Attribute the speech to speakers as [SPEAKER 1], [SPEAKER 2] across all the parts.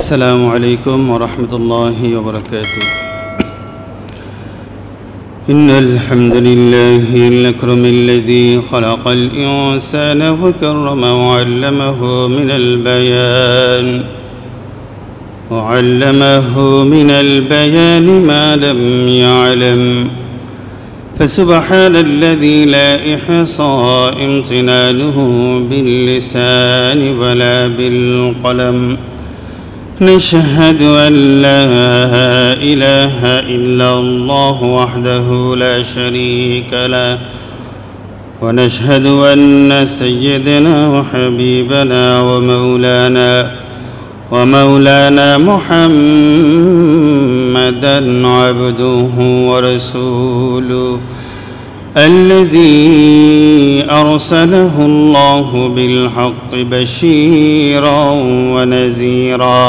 [SPEAKER 1] السلام عليكم ورحمة الله وبركاته. إن الحمد لله الأكرم الذي خلق الإنسان وكرمه وعلمه من البيان ما لم يعلم، فسبحان الذي لا إحصى امتنانه باللسان ولا بالقلم. نشهد أن لا إله إلا الله وحده لا شريك له، ونشهد أن سيدنا وحبيبنا ومولانا محمدًا عبده ورسوله الذي أرسله الله بالحق بشيرا ونذيرا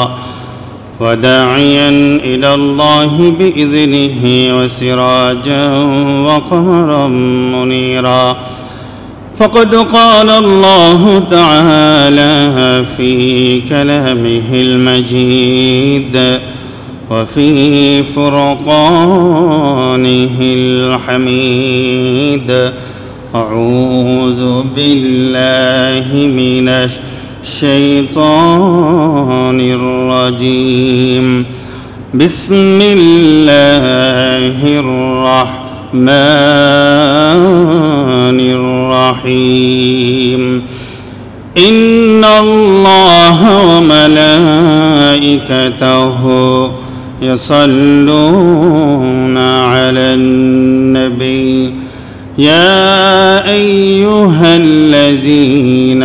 [SPEAKER 1] وداعيا إلى الله بإذنه وسراجا وقمرا منيرا. فقد قال الله تعالى في كلامه المجيد وفي فرقانه الحميد: أعوذ بالله من الشيطان الرجيم. بسم الله الرحمن الرحيم. إن الله وملائكته يصلون على النبي يا أيها الذين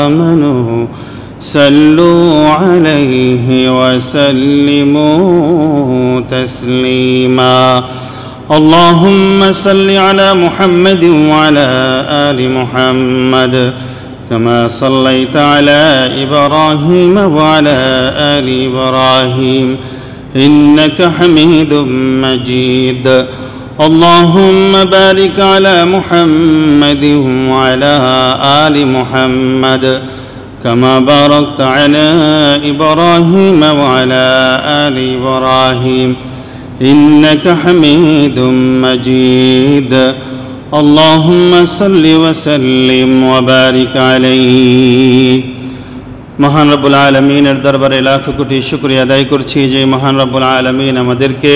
[SPEAKER 1] آمنوا صلوا عليه وسلموا تسليما. اللهم صل على محمد وعلى آل محمد كما صليت على إبراهيم وعلى آل إبراهيم إنك حميد مجيد. اللهم بارك على محمد وعلى آل محمد كما باركت على إبراهيم وعلى آل إبراهيم إنك حميد مجيد. اللهم صل وسلم وبارك عليه. মহান রব্বুল আলামিনের দরবারে লাখ কোটি শুকরিয়া আদায় করছি যে মহান রব্বুল আলামিন আমাদেরকে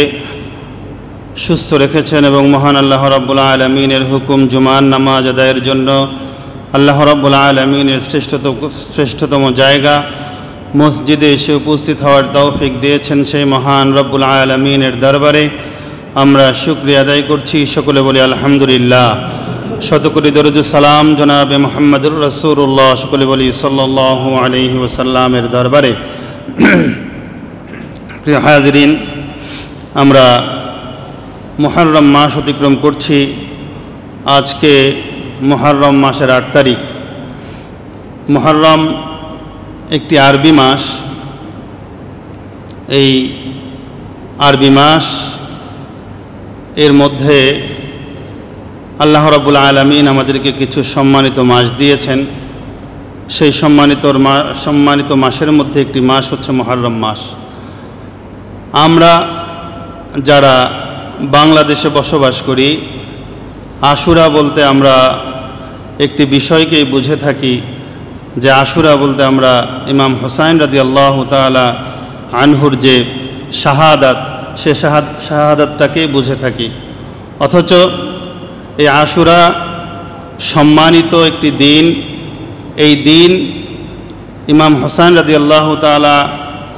[SPEAKER 1] সুস্থ রেখেছেন এবং মহান আল্লাহ রব্বুল আলামিনের হুকুম জুমার নামাজ আদায়ের জন্য আল্লাহ রব্বুল আলামিনের শ্রেষ্ঠতম জায়গা মসজিদে এসে উপস্থিত হওয়ার তৌফিক দিয়েছেন। সেই মহান রব্বুল আলামিনের দরবারে আমরা শুকরিয়া আদায় করছি। সকলে বলি আলহামদুলিল্লাহ। শতকোটি দরুদ সালাম জনাবে মুহাম্মদুর রাসূলুল্লাহ, সকলে বলি সাল্লাল্লাহু আলাইহি ওয়াসাল্লামের দরবারে। প্রিয় হাজিরিন, আমরা মুহররম মাস অতিক্রম করছি। আজকে মুহররম মাসের 8 তারিখ। মুহররম একটি আরবি মাস। এই আরবি মাস এর মধ্যে আল্লাহ রাব্বুল আলামিন আমাদেরকে কিছু সম্মানিত মাস দিয়েছেন। সেই সম্মানিত মাসের মধ্যে একটি মাস হচ্ছে মুহররম মাস। আমরা যারা বাংলাদেশে বসবাস করি, আশুরা বলতে আমরা একটি বিষয়কেই বুঝে থাকি যে আশুরা বলতে আমরা ইমাম হুসাইন রাদিয়াল্লাহু তাআলা আনহুর যে শাহাদাত, সে শাহাদাতটাকেই বুঝে থাকি। অথচ এই আশুরা সম্মানিত একটি দিন। এই দিন ইমাম হুসাইন রাদিয়াল্লাহু তাআলা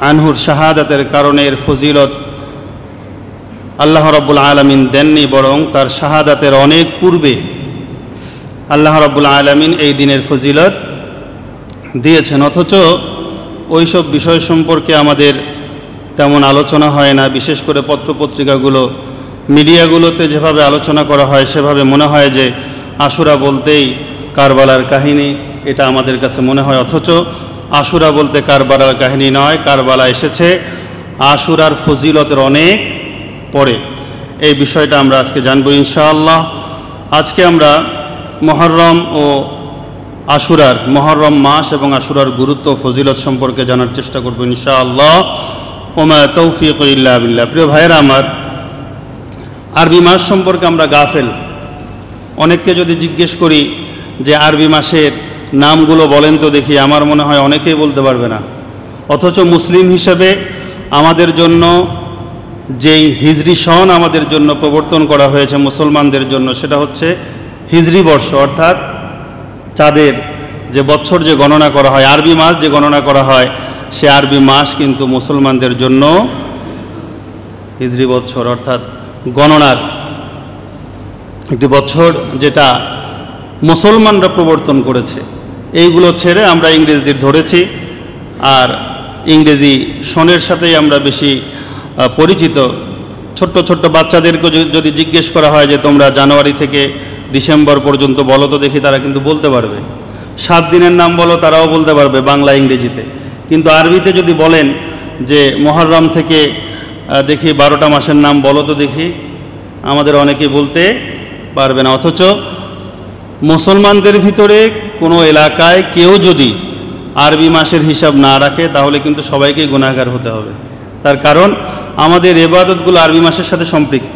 [SPEAKER 1] আনহুর শাহাদাতের কারণে এর ফজিলত আল্লাহ রাব্বুল আলামিন দেননি, বরং তার শাহাদাতের অনেক পূর্বে আল্লাহ রাব্বুল আলামিন এই দিনের ফজিলত দিয়েছেন। অথচ ওইসব বিষয় সম্পর্কে আমাদের তেমন আলোচনা হয় না। বিশেষ করে পত্রপত্রিকাগুলো, মিডিয়াগুলোতে যেভাবে আলোচনা করা হয় সেভাবে মনে হয় যে আশুরা বলতেই কারবালার কাহিনী, এটা আমাদের কাছে মনে হয়। অথচ আশুরা বলতে কারবালার কাহিনী নয়, কারবালা এসেছে আশুরার ফজিলতের অনেক পরে। এই বিষয়টা আমরা আজকে জানব ইনশাআল্লাহ। আজকে আমরা মুহররম ও আশুরার মুহররম মাস এবং আশুরার গুরুত্ব ফজিলত সম্পর্কে জানার চেষ্টা করব ইনশাআল্লাহ। ওমা তৌফিক ইল্লা বিল্লাহ। প্রিয় ভাইয়েরা আমার, আরবি মাস সম্পর্কে আমরা গাফেল। অনেককে যদি জিজ্ঞেস করি যে আরবি মাসের নামগুলো বলেন তো দেখি, আমার মনে হয় অনেকেই বলতে পারবে না। অথচ মুসলিম হিসেবে আমাদের জন্য যেই হিজরি সন আমাদের জন্য প্রবর্তন করা হয়েছে মুসলমানদের জন্য, সেটা হচ্ছে হিজরি বর্ষ, অর্থাৎ চাঁদের যে বছর যে গণনা করা হয়, আরবি মাস যে গণনা করা হয়, সে আরবি মাস কিন্তু মুসলমানদের জন্য হিজরি বছর, অর্থাৎ গণনার একটি বছর যেটা মুসলমানরা প্রবর্তন করেছে। এইগুলো ছেড়ে আমরা ইংরেজির ধরেছি, আর ইংরেজি সনের সাথেই আমরা বেশি পরিচিত। ছোট্ট ছোট্ট বাচ্চাদেরকে যদি জিজ্ঞেস করা হয় যে তোমরা জানুয়ারি থেকে ডিসেম্বর পর্যন্ত বলো তো দেখি, তারা কিন্তু বলতে পারবে। 7 দিনের নাম বলো, তারাও বলতে পারবে বাংলা ইংরেজিতে। কিন্তু আরবিতে যদি বলেন যে মুহররম থেকে দেখি 12টা মাসের নাম বলো তো দেখি, আমাদের অনেকেই বলতে পারবে না। অথচ মুসলমানদের ভিতরে কোনো এলাকায় কেউ যদি আরবি মাসের হিসাব না রাখে, তাহলে কিন্তু সবাইকেই গুনাহগার হতে হবে। তার কারণ আমাদের ইবাদতগুলো আরবি মাসের সাথে সম্পৃক্ত।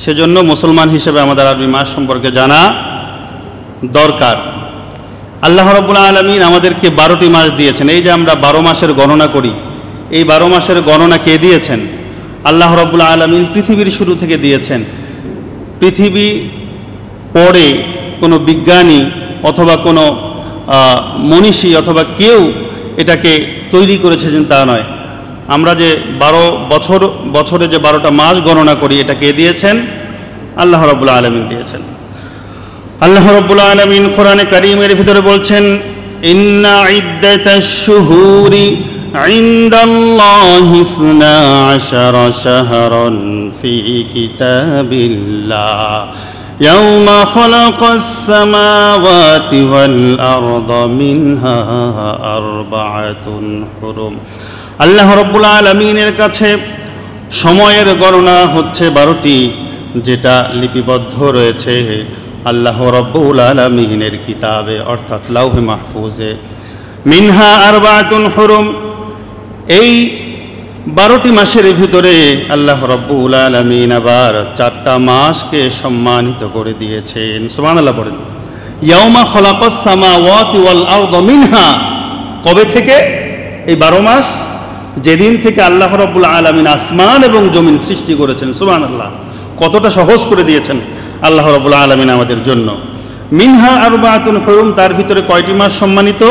[SPEAKER 1] সেজন্য মুসলমান হিসেবে আমাদের আরবি মাস সম্পর্কে জানা দরকার। আল্লাহ রাব্বুল আলামিন আমাদেরকে 12টি মাস দিয়েছেন। এই যে আমরা 12 মাসের গণনা করি, এই 12 মাসের গণনা কে দিয়েছেন? আল্লাহ রাব্বুল আলামিন পৃথিবীর শুরু থেকে দিয়েছেন। পৃথিবী পরে কোনো বিজ্ঞানী অথবা কোনো মনীষী অথবা কেউ এটাকে তৈরি করেছেন তা নয়। আমরা যে 12 বছরে যে 12টা মাস গণনা করি, এটা কে দিয়েছেন? আল্লাহ রাব্বুল আলামিন দিয়েছেন। আল্লাহ রাব্বুল আলামিন কোরআনে কারীমের ভিতরে বলছেন, ইন্না ইদ্দাতাশ শুহুরি ইনদাল্লাহি 12 শাহরান ফি কিতাবিল্লাহ ইয়াওমা খালাকাস সামাওয়াতি ওয়াল আরদা মিনহা আরবাআতুন হুরুম। আল্লাহ রাব্বুল আলামিনের কাছে সময়ের গণনা হচ্ছে 12টি, যেটা লিপিবদ্ধ রয়েছে আল্লাহ রাব্বুল আলামিনের কিতাবে, অর্থাৎ লাউহে মাহফুজে। মিনহা আরবাআতুন হুরুম, এই 12টি মাসের ভিতরে আল্লাহ রাব্বুল আলামিন আবার 4টা মাসকে সম্মানিত করে দিয়েছেন। সুবহানাল্লাহ পড়েন। ইয়াউমা খালাকাস সামাওয়াতি ওয়াল আরদা মিনহা, কবে থেকে? এই 12 মাস, যেদিন থেকে আল্লাহ রাব্বুল আলামিন আসমান এবং জমিন সৃষ্টি করেছেন। সুবহানাল্লাহ, কতটা সহজ করে দিয়েছেন আল্লাহ রাব্বুল আলামিন আমাদের জন্য। মিনহা আরবাআতুন হুরুম, তার ভিতরে কয়টি মাস সম্মানিত?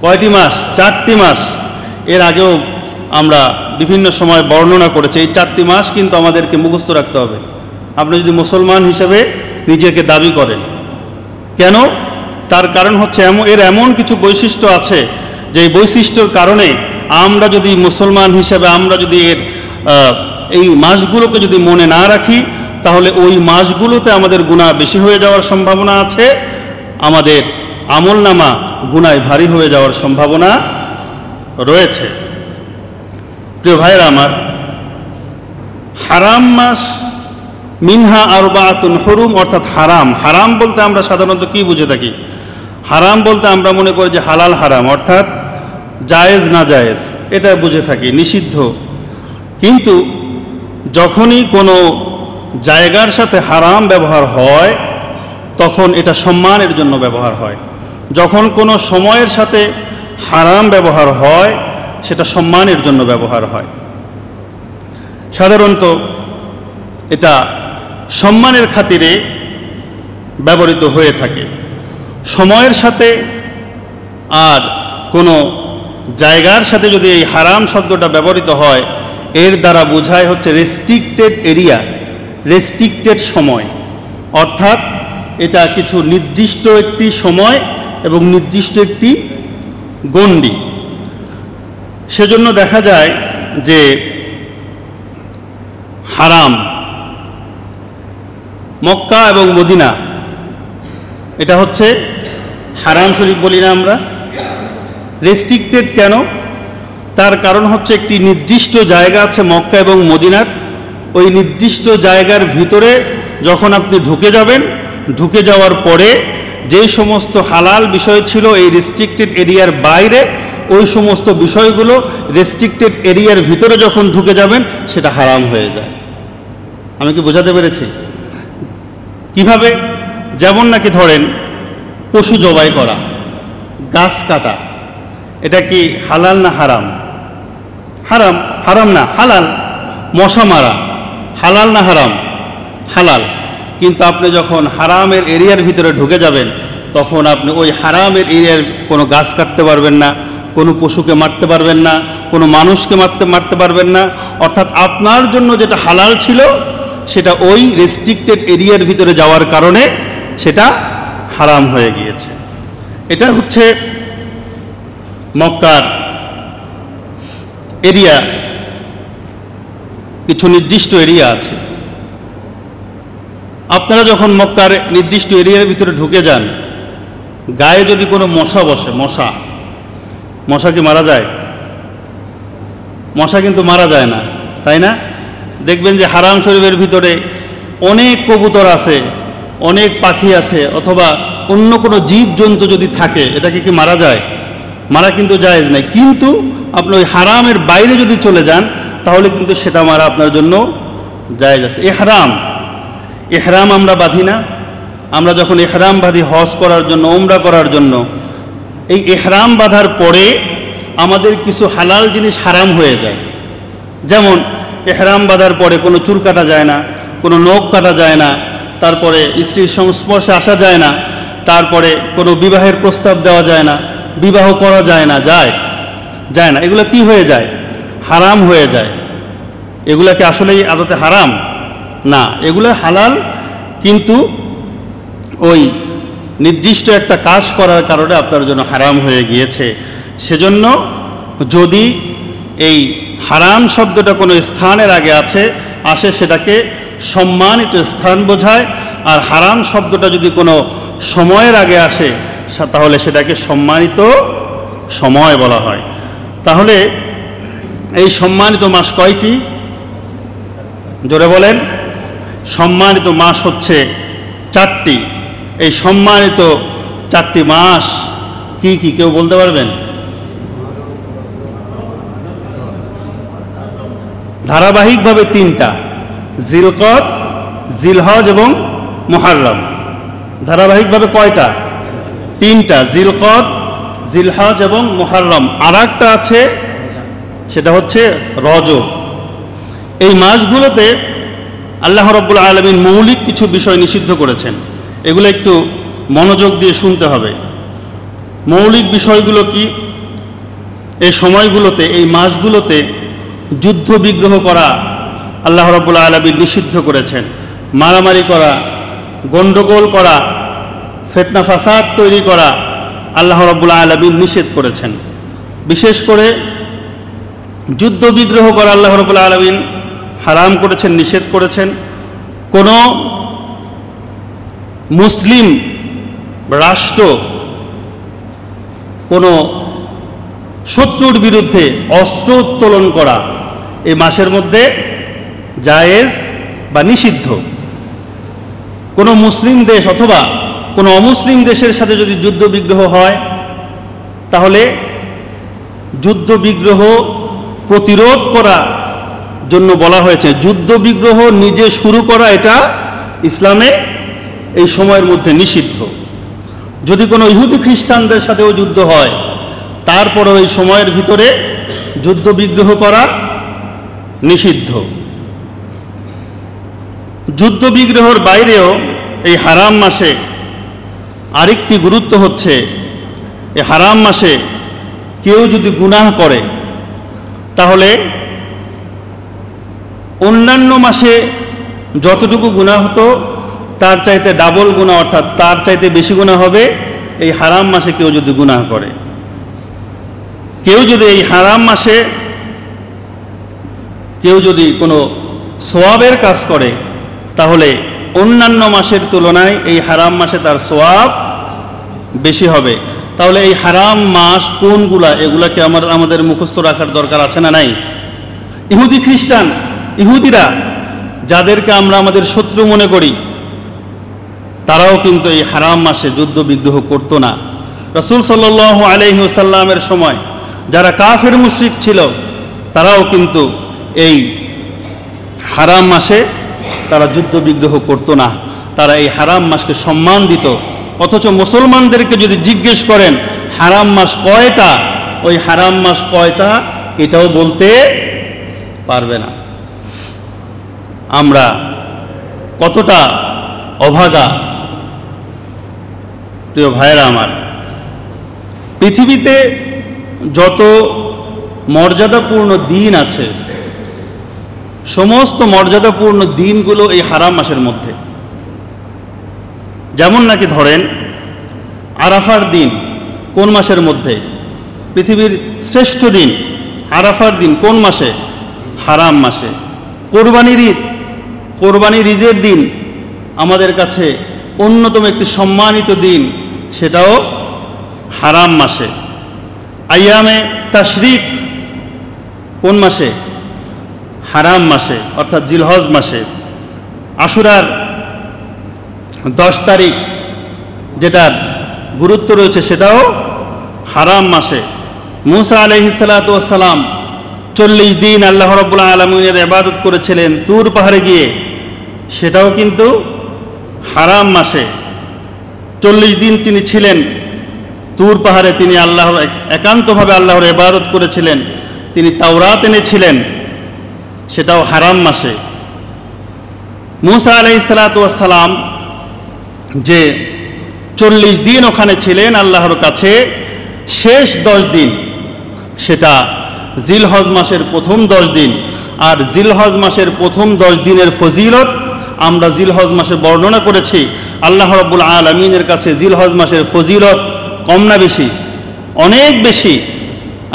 [SPEAKER 1] কয়টি মাস? 4টি মাস। এর আগেও আমরা বিভিন্ন সময় বর্ণনা করেছি। এই 4টি মাস কিন্তু আমাদেরকে মুখস্থ রাখতে হবে, আপনি যদি মুসলমান হিসেবে নিজেকে দাবি করেন। কেন? তার কারণ হচ্ছে এর এমন কিছু বৈশিষ্ট্য আছে, যে বৈশিষ্ট্যের কারণে আমরা যদি মুসলমান হিসেবে আমরা যদি এই মাসগুলোকে যদি মনে না রাখি, তাহলে ওই মাসগুলোতে আমাদের গুনাহ বেশি হয়ে যাওয়ার সম্ভাবনা আছে, আমাদের আমলনামা গুনায় ভারী হয়ে যাওয়ার সম্ভাবনা রয়েছে। প্রিয় ভাইরা আমার, হারাম মাস মিনহা আরবাআতুন হুরুম, অর্থাৎ হারাম। হারাম বলতে আমরা সাধারণত কি বুঝে থাকি? হারাম বলতে আমরা মনে করি যে হালাল হারাম, অর্থাৎ জায়েজ না জায়েজ, এটা বুঝে থাকি, নিষিদ্ধ। কিন্তু যখনই কোনো জায়গার সাথে হারাম ব্যবহার হয়, তখন এটা সম্মানের জন্য ব্যবহার হয়। যখন কোনো সময়ের সাথে হারাম ব্যবহার হয়, সেটা সম্মানের জন্য ব্যবহার হয়। সাধারণত এটা সম্মানের খাতিরে ব্যবহৃত হয়ে থাকে। সময়ের সাথে আর কোনো জায়গার সাথে যদি এই হারাম শব্দটা ব্যবহৃত হয়, এর দ্বারা বোঝায় হচ্ছে রেস্ট্রিক্টেড এরিয়া, রেস্ট্রিক্টেড সময়, অর্থাৎ এটা কিছু নির্দিষ্ট একটি সময় এবং নির্দিষ্ট একটি গণ্ডি। সেজন্য দেখা যায় যে হারাম মক্কা এবং মদিনা, এটা হচ্ছে হারাম শরীফ বলি না আমরা। রেস্ট্রিক্টেড কেন? তার কারণ হচ্ছে একটি নির্দিষ্ট জায়গা আছে মক্কা এবং মদিনার, ওই নির্দিষ্ট জায়গার ভিতরে যখন আপনি ঢুকে যাবেন, ঢুকে যাওয়ার পরে যেই সমস্ত হালাল বিষয় ছিল এই রেস্ট্রিক্টেড এরিয়ার বাইরে, ওই সমস্ত বিষয়গুলো রেস্ট্রিক্টেড এরিয়ার ভিতরে যখন ঢুকে যাবেন সেটা হারাম হয়ে যায়। আমি কি বোঝাতে পেরেছি? কিভাবে? যেমন নাকি ধরেন পশু জবাই করা, গাছ কাটা, এটা কি হালাল না হারাম? হারাম। হারাম না, হালাল। মশা মারা হালাল না হারাম? হালাল। কিন্তু আপনি যখন হারামের এরিয়ার ভিতরে ঢুকে যাবেন তখন আপনি ওই হারামের এরিয়ার কোনো গাছ কাটতে পারবেন না, কোনো পশুকে মারতে পারবেন না, কোনো মানুষকে মারতে পারবেন না। অর্থাৎ আপনার জন্য যেটা হালাল ছিল সেটা ওই রেস্ট্রিক্টেড এরিয়ার ভিতরে যাওয়ার কারণে সেটা হারাম হয়ে গিয়েছে। এটা হচ্ছে মক্কার এরিয়া। কিছু নির্দিষ্ট এরিয়া আছে। আপনারা যখন মক্কার নির্দিষ্ট এরিয়ার ভিতরে ঢুকে যান, গায়ে যদি কোনো মশা বসে, মশা কি মারা যায়? মশা কিন্তু মারা যায় না, তাই না? দেখবেন যে হারাম শরীফের ভিতরে অনেক কবুতর আছে, অনেক পাখি আছে, অথবা অন্য কোনো জীব জন্তু যদি থাকে, এটাকে কি মারা যায়? মারা কিন্তু জায়েজ নাই। কিন্তু আপনি ওই হারামের বাইরে যদি চলে যান তাহলে কিন্তু সেটা মারা আপনার জন্য জায়েজ আছে। এহরাম আমরা বাঁধি না? আমরা যখন এহরাম বাঁধি হজ করার জন্য, ওমরা করার জন্য, এই এহরাম বাঁধার পরে আমাদের কিছু হালাল জিনিস হারাম হয়ে যায়। যেমন এহরাম বাঁধার পরে কোনো চুল কাটা যায় না, কোনো নখ কাটা যায় না, তারপরে স্ত্রীর সংস্পর্শে আসা যায় না, তারপরে কোনো বিবাহের প্রস্তাব দেওয়া যায় না, বিবাহ করা যায় না, যায় না। এগুলো কি হয়ে যায়? হারাম হয়ে যায়। এগুলা কি আসলেই আদতে হারাম? না, এগুলো হালাল, কিন্তু ওই নির্দিষ্ট একটা কাজ করার কারণে আপনার জন্য হারাম হয়ে গিয়েছে। সেজন্য যদি এই হারাম শব্দটা কোনো স্থানের আগে আসে সেটাকে সম্মানিত স্থান বোঝায়, আর হারাম শব্দটা যদি কোনো সময়ের আগে আসে তাহলে সেটাকে সম্মানিত সময় বলা হয়। তাহলে এই সম্মানিত মাস কয়টি? জোরে বলেন। সম্মানিত মাস হচ্ছে 4টি। এই সম্মানিত 4টি মাস কি কি কেউ বলতে পারবেন? ধারাবাহিকভাবে 3টা, জিলকদ, জিলহজ এবং মুহররম। ধারাবাহিকভাবে কয়টা? 3টা, জিলকদ, জিলহজ এবং মুহররম। আর একটা আছে, সেটা হচ্ছে রজব। এই মাসগুলোতে আল্লাহ রাব্বুল আলামিন মৌলিক কিছু বিষয় নিষিদ্ধ করেছেন। এগুলো একটু মনোযোগ দিয়ে শুনতে হবে। মৌলিক বিষয়গুলো কি? এই সময়গুলোতে, এই মাসগুলোতে যুদ্ধ বিগ্রহ করা আল্লাহ রাব্বুল আলামিন নিষিদ্ধ করেছেন। মারামারি করা, গণ্ডগোল করা, ফিতনা ফাসাদ তৈরি করা আল্লাহ রাব্বুল আলামিন নিষেধ করেছেন। বিশেষ করে যুদ্ধ বিগ্রহ করা আল্লাহ রাব্বুল আলামিন হারাম করেছেন, নিষেধ করেছেন। কোনো মুসলিম রাষ্ট্র কোনো শত্রুর বিরুদ্ধে অস্ত্র উত্তোলন করা এই মাসের মধ্যে জায়েজ বা নিষিদ্ধ। কোনো মুসলিম দেশ অথবা কোনো অমুসলিম দেশের সাথে যদি যুদ্ধ বিগ্রহ হয় তাহলে যুদ্ধ বিগ্রহ প্রতিরোধ করা জন্য বলা হয়েছে। যুদ্ধ বিগ্রহ নিজে শুরু করা এটা ইসলামে এই সময়ের মধ্যে নিষিদ্ধ। যদি কোনো ইহুদি খ্রিস্টানদের সাথেও যুদ্ধ হয় তারপরও এই সময়ের ভিতরে যুদ্ধ বিগ্রহ করা নিষিদ্ধ। যুদ্ধ বিগ্রহের বাইরেও এই হারাম মাসে আরেকটি গুরুত্ব হচ্ছে, এই হারাম মাসে কেউ যদি গুনাহ করে তাহলে অন্যান্য মাসে যতটুকু গুনাহ হতো তার চাইতে ডাবল গুনাহ, অর্থাৎ তার চাইতে বেশি গুনাহ হবে এই হারাম মাসে কেউ যদি গুনাহ করে। কেউ যদি এই হারাম মাসে কেউ যদি কোনো সওয়াবের কাজ করে তাহলে অন্যান্য মাসের তুলনায় এই হারাম মাসে তার সওয়াব বেশি হবে। তাহলে এই হারাম মাস কোনগুলা, এগুলাকে আমাদের মুখস্থ রাখার দরকার আছে না নাই? ইহুদি খ্রিস্টান, ইহুদিরা যাদেরকে আমরা আমাদের শত্রু মনে করি, তারাও কিন্তু এই হারাম মাসে যুদ্ধ বিগ্রহ করতো না। রাসূল সাল্লাল্লাহু আলাইহি ওয়াসাল্লামের সময় যারা কাফের মুশরিক ছিল তারাও কিন্তু এই হারাম মাসে তারা যুদ্ধ বিগ্রহ করতো না, তারা এই হারাম মাসকে সম্মান দিত। অথচ মুসলমানদেরকে যদি জিজ্ঞেস করেন হারাম মাস কয়টা, ওই হারাম মাস কয়টা এটাও বলতে পারবে না। আমরা কতটা অভাগা প্রিয় ভাইরা আমার। পৃথিবীতে যত মর্যাদাপূর্ণ দিন আছে সমস্ত মর্যাদাপূর্ণ দিনগুলো এই হারাম মাসের মধ্যে। যেমন নাকি ধরেন আরাফার দিন কোন মাসের মধ্যে? পৃথিবীর শ্রেষ্ঠ দিন আরাফার দিন কোন মাসে? হারাম মাসে। কোরবানির ঈদের দিন আমাদের কাছে অন্যতম একটি সম্মানিত দিন, সেটাও হারাম মাসে। আইয়ামে তাশরিক কোন মাসে? হারাম মাসে, অর্থাৎ জিলহজ মাসে। আশুরার 10 তারিখ যেটার গুরুত্ব রয়েছে সেটাও হারাম মাসে। মুসা আলাইহিস সালাতু ওয়াস সালাম 40 দিন আল্লাহ রাব্বুল আলামিনের ইবাদত করেছিলেন তুর পাহাড়ে গিয়ে, সেটাও কিন্তু হারাম মাসে। 40 দিন তিনি ছিলেন তুর পাহাড়ে, তিনি আল্লাহর একান্তভাবে আল্লাহর ইবাদত করেছিলেন, তিনি তাওরাত এনেছিলেন, সেটাও হারাম মাসে। মুসা আলাইহিস সালাতু ওয়াস সালাম যে 40 দিন ওখানে ছিলেন আল্লাহর কাছে, শেষ 10 দিন সেটা জিলহজ মাসের প্রথম 10 দিন। আর জিলহজ মাসের প্রথম 10 দিনের ফজিলত আমরা জিলহজ মাসে বর্ণনা করেছি। আল্লাহ রাব্বুল আলামিনের কাছে জিলহজ মাসের ফজিলত কম না বেশি? অনেক বেশি।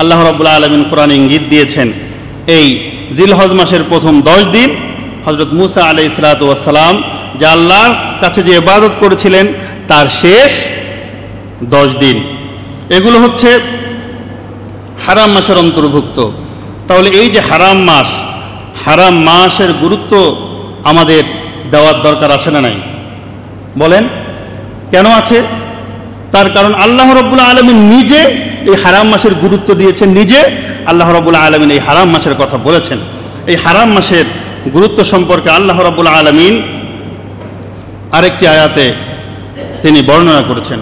[SPEAKER 1] আল্লাহ রাব্বুল আলামিন কোরআনে ইঙ্গিত দিয়েছেন এই জিলহজ মাসের প্রথম 10 দিন হযরত মুসা আলাইহিস সালাতু ওয়াস সালাম যে আল্লাহর কাছে যে ইবাদত করেছিলেন তার শেষ 10 দিন, এগুলো হচ্ছে হারাম মাসের অন্তর্ভুক্ত। তাহলে এই যে হারাম মাস, হারাম মাসের গুরুত্ব আমাদের দেওয়ার দরকার আছে না নাই? বলেন কেন আছে? তার কারণ আল্লাহ রাব্বুল আলামিন নিজে এই হারাম মাসের গুরুত্ব দিয়েছেন, নিজে আল্লাহ রাব্বুল আলামিন এই হারাম মাসের কথা বলেছেন। এই হারাম মাসের গুরুত্ব সম্পর্কে আল্লাহ রাব্বুল আলামিন আরেকটি আয়াতে তিনি বর্ণনা করেছেন।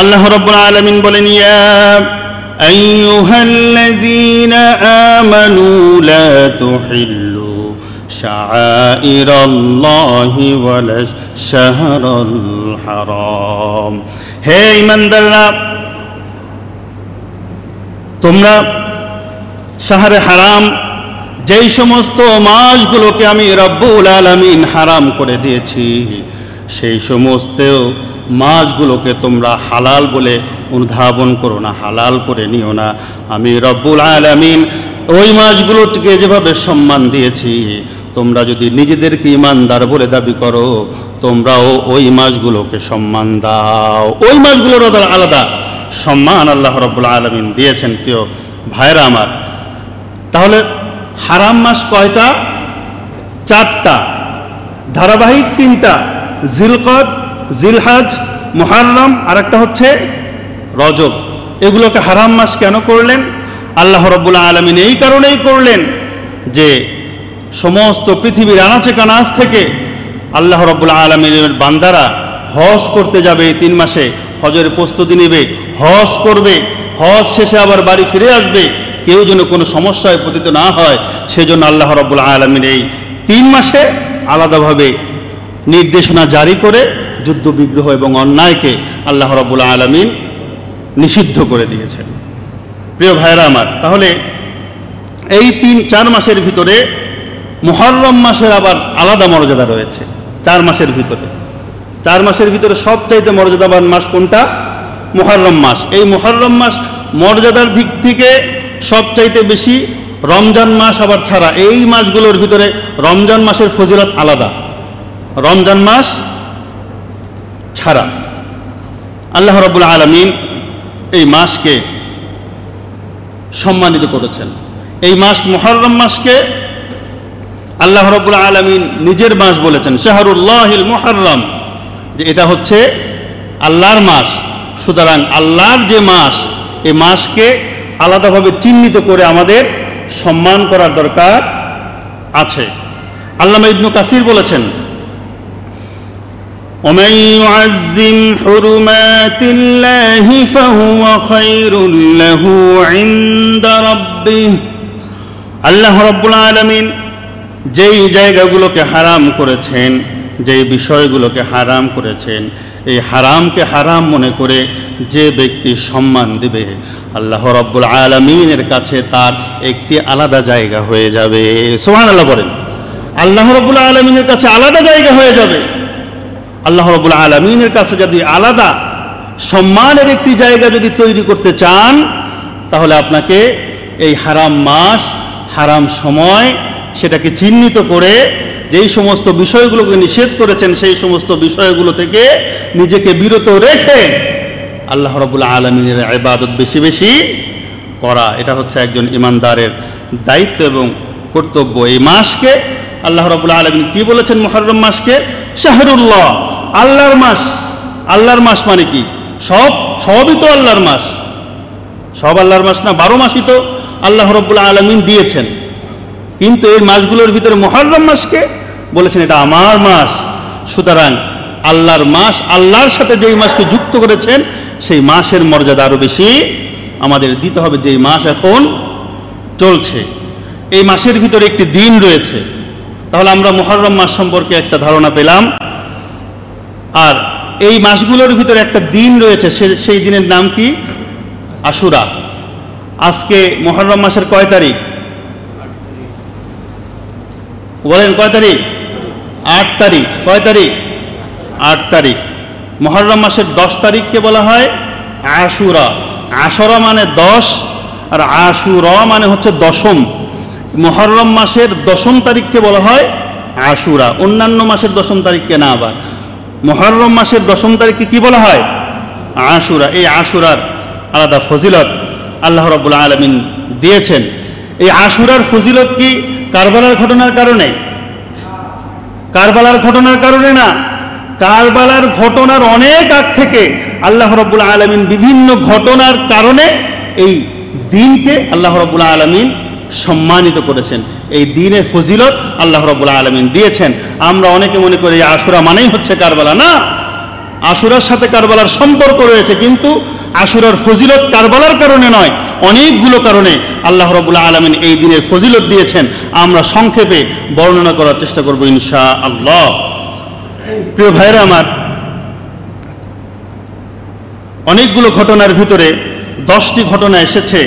[SPEAKER 1] আল্লাহ রাব্বুল আলামিন বলেন, ইয়া আইয়ুহাল্লাযীনা আমানু লা তুহিল্লু শাআইরাল্লাহি ওয়ালা শাহরাল হারাম। হে ঈমানদাররা, তোমরা শাহরে হারাম, যেই সমস্ত মাসগুলোকে আমি রব্বুল আলামিন হারাম করে দিয়েছি সেই সমস্ত মাসগুলোকে তোমরা হালাল বলে অনুধাবন করো না, হালাল করে নিও না। আমি রব্বুল আলামিন ওই মাসগুলোকে যেভাবে সম্মান দিয়েছি, তোমরা যদি নিজেদেরকে ঈমানদার বলে দাবি করো তোমরাও ওই মাসগুলোকে সম্মান দাও। ওই মাসগুলোর আলাদা সম্মান আল্লাহ রব্বুল আলামিন দিয়েছেন। প্রিয় ভাইরা আমার, তাহলে হারাম মাস কয়টা? 4টা, ধারাবাহিক 3টা, জিলকদ, জিলহজ, মুহররম, আর একটা হচ্ছে রজব। এগুলোকে হারাম মাস কেন করলেন? আল্লাহ রাব্বুল আলামিন এই কারণেই করলেন যে সমস্ত পৃথিবীর আনাচে কানাচ থেকে আল্লাহ রাব্বুল আলামিনের বান্দারা হজ করতে যাবে এই 3 মাসে, হজের প্রস্তুতি নেবে, হজ করবে, হজ শেষে আবার বাড়ি ফিরে আসবে, কেউ যেন কোনো সমস্যায় পতিত না হয় সেজন্য আল্লাহ রাব্বুল আলামিন এই 3 মাসে আলাদাভাবে নির্দেশনা জারি করে যুদ্ধ বিগ্রহ এবং অন্যায়কে আল্লাহ রাব্বুল আলামিন নিষিদ্ধ করে দিয়েছেন। প্রিয় ভাইরা আমার, তাহলে এই 3-4 মাসের ভিতরে মুহররম মাসের আবার আলাদা মর্যাদা রয়েছে। 4 মাসের ভিতরে, 4 মাসের ভিতরে সবচাইতে মর্যাদাবান মাস কোনটা? মুহররম মাস। এই মুহররম মাস মর্যাদার দিক থেকে সবচাইতে বেশি। রমজান মাস আবার ছাড়া, এই মাসগুলোর ভিতরে রমজান মাসের ফজিলত আলাদা। রমজান মাস ছাড়া আল্লাহ রাব্বুল আলামিন এই মাসকে সম্মানিত করেছেন। এই মাস মুহররম মাসকে আল্লাহ রাব্বুল আলামিন নিজের মাস বলেছেন, শাহরুল্লাহিল মুহররম, যে এটা হচ্ছে আল্লাহর মাস। সুতরাং আল্লাহর যে মাস, এই মাসকে আলাদাভাবে চিহ্নিত করে আমাদের সম্মান করার দরকার আছে। আল্লামা ইবনে কাসির বলেছেন, ومن يعظم حرمات الله فهو خير له عند ربه। আল্লাহ রাব্বুল আলামিন যেই জায়গাগুলোকে হারাম করেছেন, যেই বিষয়গুলোকে হারাম করেছেন, এই হারামকে হারাম মনে করে যে ব্যক্তি সম্মান দিবে, আল্লাহ রাব্বুল আলামিনের কাছে তার একটি আলাদা জায়গা হয়ে যাবে। সুবহানাল্লাহ বলেন। আল্লাহ রাব্বুল আলামিনের কাছে আলাদা জায়গা হয়ে যাবে। আল্লাহ রাব্বুল আলামিনের কাছে যদি আলাদা সম্মানের একটি জায়গা যদি তৈরি করতে চান, তাহলে আপনাকে এই হারাম মাস, হারাম সময় সেটাকে চিহ্নিত করে যেই সমস্ত বিষয়গুলোকে নিষেধ করেছেন সেই সমস্ত বিষয়গুলো থেকে নিজেকে বিরত রেখে আল্লাহ রাব্বুল আলামিনের ইবাদত বেশি বেশি করা, এটা হচ্ছে একজন ইমানদারের দায়িত্ব এবং কর্তব্য। এই মাসকে আল্লাহ রাব্বুল আলামিন কি বলেছেন? মুহররম মাসকে শাহরুল্লাহ, আল্লাহর মাস। আল্লাহর মাস মানে কি? সবই তো আল্লাহর মাস, সব আল্লাহর মাস না, 12 মাসই তো আল্লাহ রাব্বুল আলামিন দিয়েছেন। কিন্তু এই মাসগুলোর ভিতরে মুহররম মাসকে বলেছেন এটা আমার মাস। সুতরাং আল্লাহর মাস, আল্লাহর সাথে যেই মাসকে যুক্ত করেছেন সেই মাসের মর্যাদা আরো বেশি আমাদের দিতে হবে। যেই মাস এখন চলছে, এই মাসের ভিতরে একটি দিন রয়েছে। তাহলে আমরা মুহররম মাস সম্পর্কে একটা ধারণা পেলাম। আর এই মাসগুলোর ভিতরে একটা দিন রয়েছে, সেই দিনের নাম কি? আশুরা। আজকে মুহররম মাসের কয় তারিখ বলেন? কয় তারিখ? 8 তারিখ। কয় তারিখ? 8 তারিখ। মুহররম মাসের 10 তারিখকে বলা হয় আশুরা। আশুরা মানে 10, আর আশুরা মানে হচ্ছে দশম। মুহররম মাসের 10ম তারিখকে বলা হয় আশুরা, অন্যান্য মাসের 10ম তারিখকে না। আবার মুহররম মাসের 10ম তারিখকে কি বলা হয়? আশুরা। এই আশুরার আলাদা ফজিলত আল্লাহ রাব্বুল আলামিন দিয়েছেন। এই আশুরার ফজিলত কি কারবালার ঘটনার কারণে? কারবালার ঘটনার কারণে না, কারবালার ঘটনার অনেক আগ থেকে আল্লাহ রাব্বুল আলামিন বিভিন্ন ঘটনার কারণে এই দিনকে আল্লাহ রাব্বুল আলামিন সম্মানিত করেছেন। এই দিনের ফজিলত আল্লাহ রাব্বুল আলামিন দিয়েছেন। আমরা অনেকে মনে করি আশুরা মানেই হচ্ছে কারবালা। না, আশুরার সাথে কারবালার সম্পর্ক রয়েছে, কিন্তু আশুরার ফজিলত কারবালার কারণে নয়, অনেকগুলো কারণে আল্লাহ রাব্বুল আলামিন এই দিনের ফজিলত দিয়েছেন। আমরা সংক্ষেপে বর্ণনা করার চেষ্টা করব ইনশাআল্লাহ। প্রিয় ভাইরা আমার, অনেকগুলো ঘটনার ভিতরে 10টি ঘটনা এসেছে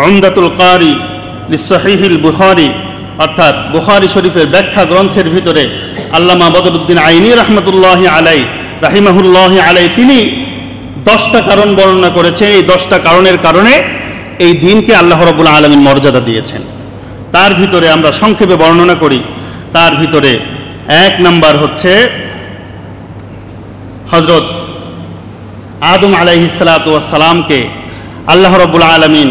[SPEAKER 1] উমদাতুল কারি লিসহিহিল বুখারী, অর্থাৎ বুখারী শরীফের ব্যাখ্যা গ্রন্থের ভিতরে আল্লামা বদরুদ্দিন আইনি রাহিমাহুল্লাহি আলাই তিনি 10টা কারণ বর্ণনা করেছেন। এই 10টা কারণের কারণে এই দিনকে আল্লাহ রাব্বুল আলামিন মর্যাদা দিয়েছেন। তার ভিতরে আমরা সংক্ষেপে বর্ণনা করি। তার ভিতরে 1 নাম্বার হচ্ছে হযরত আদম আলাইহিস সালাতু ওয়াস সালামকে আল্লাহ রাব্বুল আলামিন